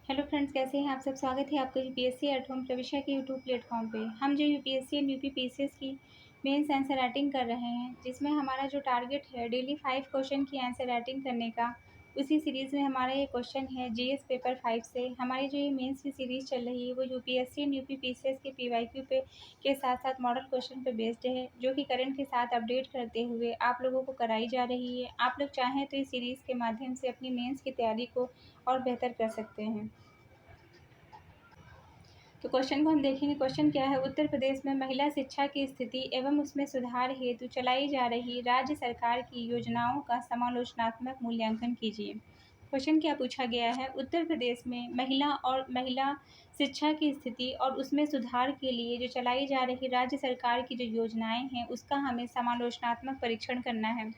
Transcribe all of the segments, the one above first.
Hello friends, कैसे हैं आप सब। स्वागत है आपका यूपीएससी एट होम प्रविष्या के यूट्यूब प्लेटफॉर्म पे। हम जो यूपीएससी एंड यूपी पीसीएस की मेंस आंसर राइटिंग कर रहे हैं, जिसमें हमारा जो टारगेट है डेली 5 क्वेश्चन की आंसर राइटिंग करने का। उसी सीरीज़ में हमारा ये क्वेश्चन है जीएस पेपर 5 से। हमारी जो ये मेंस की सीरीज़ चल रही है वो यूपीएससी एंड यूपी पीसीएस के पीवाईक्यू पे के साथ साथ मॉडल क्वेश्चन पे बेस्ड है, जो कि करंट के साथ अपडेट करते हुए आप लोगों को कराई जा रही है। आप लोग चाहें तो इस सीरीज़ के माध्यम से अपनी मेंस की तैयारी को और बेहतर कर सकते हैं। तो क्वेश्चन को हम देखेंगे। क्वेश्चन क्या है, उत्तर प्रदेश में महिला शिक्षा की स्थिति एवं उसमें सुधार हेतु चलाई जा रही राज्य सरकार की योजनाओं का समालोचनात्मक मूल्यांकन कीजिए। क्वेश्चन क्या पूछा गया है, उत्तर प्रदेश में महिला शिक्षा की स्थिति और उसमें सुधार के लिए जो चलाई जा रही राज्य सरकार की जो योजनाएं हैं उसका हमें समालोचनात्मक परीक्षण करना है।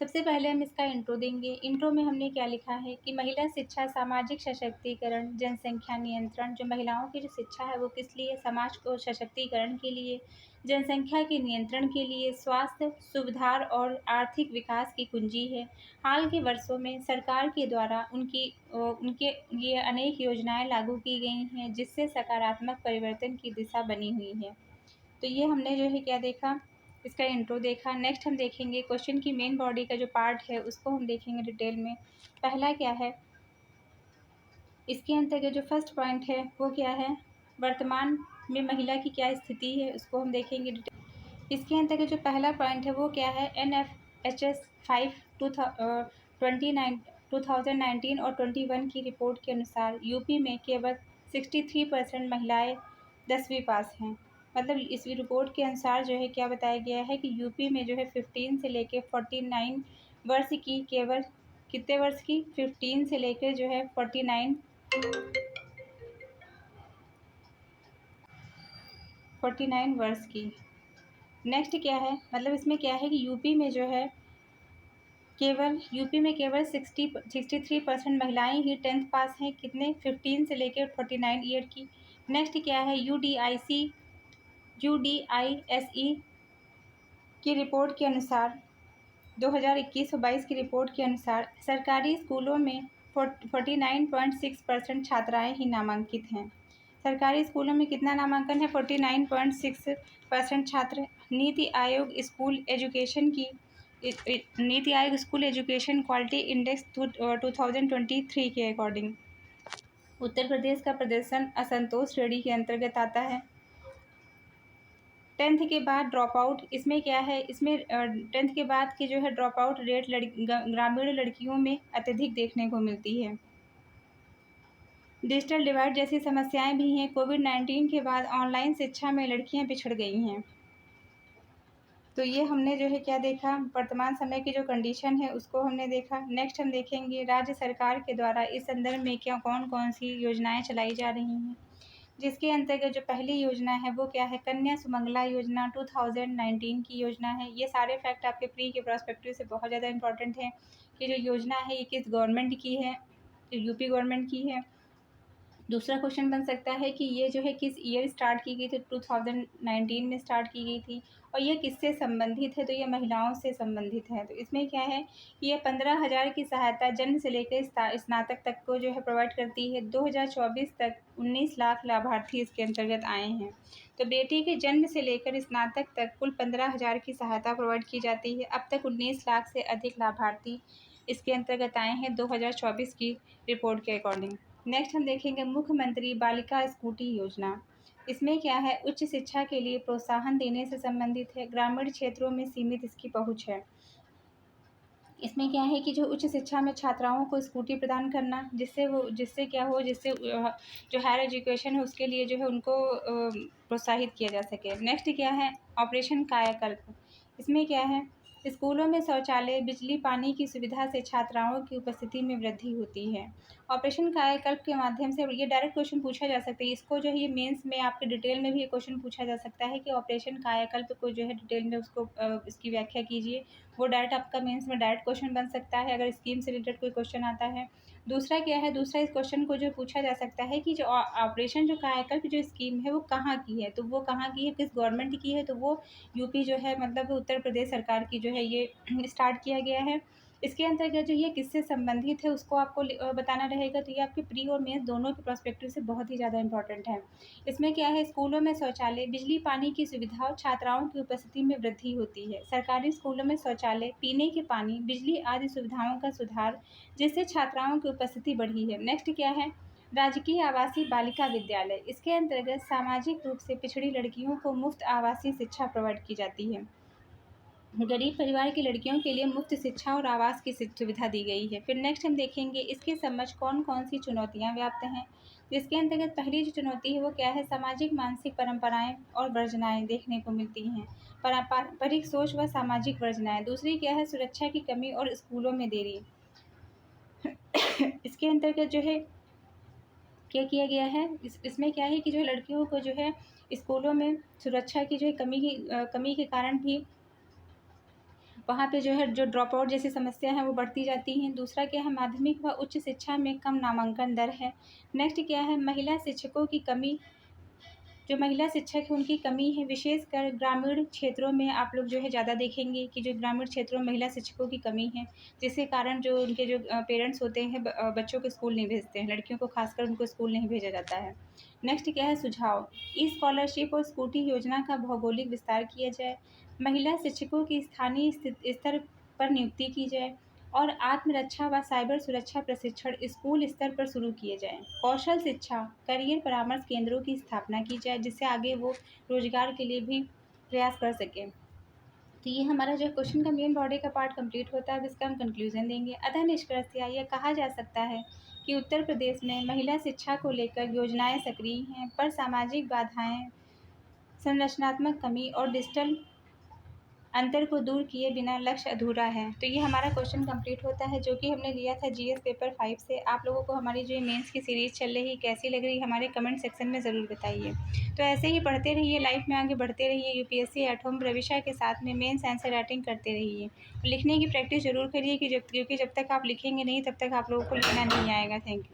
सबसे पहले हम इसका इंट्रो देंगे। इंट्रो में हमने क्या लिखा है कि महिला शिक्षा, सामाजिक सशक्तिकरण, जनसंख्या नियंत्रण। जो महिलाओं की जो शिक्षा है वो किस लिए, समाज को सशक्तिकरण के लिए, जनसंख्या के नियंत्रण के लिए, स्वास्थ्य सुधार और आर्थिक विकास की कुंजी है। हाल के वर्षों में सरकार के द्वारा उनके लिए अनेक योजनाएं लागू की गई हैं, जिससे सकारात्मक परिवर्तन की दिशा बनी हुई है। तो ये हमने जो है क्या देखा, इसका इंट्रो देखा। नेक्स्ट हम देखेंगे क्वेश्चन की मेन बॉडी का जो पार्ट है उसको हम देखेंगे डिटेल में। पहला क्या है, इसके अंतर्गत जो फर्स्ट पॉइंट है वो क्या है, वर्तमान में महिला की क्या स्थिति है उसको हम देखेंगे डिटेल। इसके अंतर्गत जो पहला पॉइंट है वो क्या है, NFHS 5 2019 और 21 की रिपोर्ट के अनुसार यूपी में केवल 63% महिलाएं 10वीं पास हैं। मतलब इस रिपोर्ट के अनुसार जो है क्या बताया गया है कि यूपी में जो है 15 से लेकर 49 वर्ष की, केवल कितने वर्ष की, 15 से लेकर जो है 49 वर्ष की। नेक्स्ट क्या है, मतलब इसमें क्या है कि यूपी में केवल 63% महिलाएं ही 10th पास हैं। कितने, 15 से लेकर 49 ईयर की। नेक्स्ट क्या है, यूडीआईएसई की रिपोर्ट के अनुसार 2021-22 की रिपोर्ट के अनुसार सरकारी स्कूलों में 49.6% छात्राएं ही नामांकित हैं। सरकारी स्कूलों में कितना नामांकन है, 49.6% छात्र। NITI Aayog school education quality index 2023 के अकॉर्डिंग उत्तर प्रदेश का प्रदर्शन असंतोष श्रेणी के अंतर्गत आता है। 10th के बाद ड्रॉप आउट, इसमें क्या है, इसमें 10th के बाद की जो है ड्रॉप आउट रेट ग्रामीण लड़कियों में अत्यधिक देखने को मिलती है। डिजिटल डिवाइड जैसी समस्याएं भी हैं। कोविड-19 के बाद ऑनलाइन शिक्षा में लड़कियां पिछड़ गई हैं। तो ये हमने जो है क्या देखा, वर्तमान समय की जो कंडीशन है उसको हमने देखा। नेक्स्ट हम देखेंगे राज्य सरकार के द्वारा इस संदर्भ में क्या कौन कौन सी योजनाएं चलाई जा रही हैं, जिसके अंतर्गत जो पहली योजना है वो क्या है, कन्या सुमंगला योजना 2019 की योजना है। ये सारे फैक्ट आपके प्री के प्रोस्पेक्टिव से बहुत ज़्यादा इंपॉर्टेंट है कि जो योजना है ये किस गवर्नमेंट की है, तो यूपी गवर्नमेंट की है। दूसरा क्वेश्चन बन सकता है कि ये जो है किस ईयर स्टार्ट की गई थी, 2019 में स्टार्ट की गई थी, और ये किससे संबंधित है, तो ये महिलाओं से संबंधित है। तो इसमें क्या है कि ये 15,000 की सहायता जन्म से लेकर स्नातक तक को जो है प्रोवाइड करती है। 2024 तक 19 लाख लाभार्थी इसके अंतर्गत आए हैं। तो बेटी के जन्म से लेकर स्नातक तक कुल 15,000 की सहायता प्रोवाइड की जाती है। अब तक 19 लाख से अधिक लाभार्थी इसके अंतर्गत आए हैं 2024 की रिपोर्ट के अकॉर्डिंग। नेक्स्ट हम देखेंगे मुख्यमंत्री बालिका स्कूटी योजना। इसमें क्या है, उच्च शिक्षा के लिए प्रोत्साहन देने से संबंधित है। ग्रामीण क्षेत्रों में सीमित इसकी पहुंच है। इसमें क्या है कि जो उच्च शिक्षा में छात्राओं को स्कूटी प्रदान करना, जिससे जो हायर एजुकेशन है उसके लिए जो है उनको प्रोत्साहित किया जा सके। नेक्स्ट क्या है, ऑपरेशन कायाकल्प। इसमें क्या है, स्कूलों में शौचालय, बिजली, पानी की सुविधा से छात्राओं की उपस्थिति में वृद्धि होती है। ऑपरेशन कायाकल्प के माध्यम से ये डायरेक्ट क्वेश्चन पूछा जा सकता है। इसको जो है ये मेंस में आपके डिटेल में भी ये क्वेश्चन पूछा जा सकता है कि ऑपरेशन कायाकल्प को जो है डिटेल में उसको इसकी व्याख्या कीजिए। वो डायरेक्ट आपका मेंस में डायरेक्ट क्वेश्चन बन सकता है अगर स्कीम से रिलेटेड कोई क्वेश्चन आता है। दूसरा क्या है, दूसरा इस क्वेश्चन को जो पूछा जा सकता है कि जो ऑपरेशन जो कायाकल्प जो स्कीम है वो कहाँ की है, तो वो कहाँ की है, किस गवर्नमेंट की है, तो वो यूपी जो है मतलब उत्तर प्रदेश सरकार की जो है ये स्टार्ट किया गया है। इसके अंतर्गत जो ये किससे संबंधित है उसको आपको बताना रहेगा। तो ये आपके प्री और मेंस दोनों के पर्सपेक्टिव से बहुत ही ज़्यादा इंपॉर्टेंट है। इसमें क्या है, स्कूलों में शौचालय, बिजली पानी की सुविधा और छात्राओं की उपस्थिति में वृद्धि होती है। सरकारी स्कूलों में शौचालय, पीने के पानी, बिजली आदि सुविधाओं का सुधार, जिससे छात्राओं की उपस्थिति बढ़ी है। नेक्स्ट क्या है, राजकीय आवासीय बालिका विद्यालय। इसके अंतर्गत सामाजिक रूप से पिछड़ी लड़कियों को मुफ्त आवासीय शिक्षा प्रोवाइड की जाती है। गरीब परिवार की लड़कियों के लिए मुफ्त शिक्षा और आवास की सुविधा दी गई है। फिर नेक्स्ट हम देखेंगे इसके समझ कौन कौन सी चुनौतियाँ व्याप्त हैं। इसके अंतर्गत पहली जो चुनौती है वो क्या है, सामाजिक मानसिक परंपराएं और वर्जनाएं देखने को मिलती हैं। पारंपरिक सोच व सामाजिक वर्जनाएं। दूसरी क्या है, सुरक्षा की कमी और स्कूलों में देरी। इसके अंतर्गत जो है क्या किया गया है, इसमें क्या है कि जो लड़कियों को जो है स्कूलों में सुरक्षा की जो है कमी के कारण भी वहाँ पे जो है जो ड्रॉप आउट जैसी समस्या है वो बढ़ती जाती हैं। दूसरा क्या है, माध्यमिक व उच्च शिक्षा में कम नामांकन दर है। नेक्स्ट क्या है, महिला शिक्षकों की कमी, जो महिला शिक्षक है उनकी कमी है, विशेषकर ग्रामीण क्षेत्रों में आप लोग जो है ज़्यादा देखेंगे कि जो ग्रामीण क्षेत्रों में महिला शिक्षकों की कमी है, जिसके कारण जो उनके जो पेरेंट्स होते हैं बच्चों को स्कूल नहीं भेजते हैं, लड़कियों को खासकर उनको स्कूल नहीं भेजा जाता है। नेक्स्ट क्या है, सुझाव, ई स्कॉलरशिप और स्कूटी योजना का भौगोलिक विस्तार किया जाए, महिला शिक्षकों की स्थानीय स्तर पर नियुक्ति की जाए और आत्मरक्षा व साइबर सुरक्षा प्रशिक्षण स्कूल स्तर पर शुरू किए जाएँ। कौशल शिक्षा, करियर परामर्श केंद्रों की स्थापना की जाए, जिससे आगे वो रोजगार के लिए भी प्रयास कर सकें। तो ये हमारा जो क्वेश्चन का मेन बॉडी का पार्ट कंप्लीट होता है। अब इसका हम कंक्लूजन देंगे। अतः निष्कर्षतः यह कहा जा सकता है कि उत्तर प्रदेश में महिला शिक्षा को लेकर योजनाएं सक्रिय हैं, पर सामाजिक बाधाएं, संरचनात्मक कमी और डिजिटल अंतर को दूर किए बिना लक्ष्य अधूरा है। तो ये हमारा क्वेश्चन कंप्लीट होता है, जो कि हमने लिया था जीएस पेपर 5 से। आप लोगों को हमारी जो मेंस की सीरीज़ चल रही है कैसी लग रही है, हमारे कमेंट सेक्शन में ज़रूर बताइए। तो ऐसे ही पढ़ते रहिए, लाइफ में आगे बढ़ते रहिए, यूपीएससी एट होम प्रविशा के साथ में मेंस आंसर राइटिंग करते रहिए। लिखने की प्रैक्टिस ज़रूर करिए, क्योंकि जब तक आप लिखेंगे नहीं तब तक आप लोगों को लिखना नहीं आएगा। Thank you.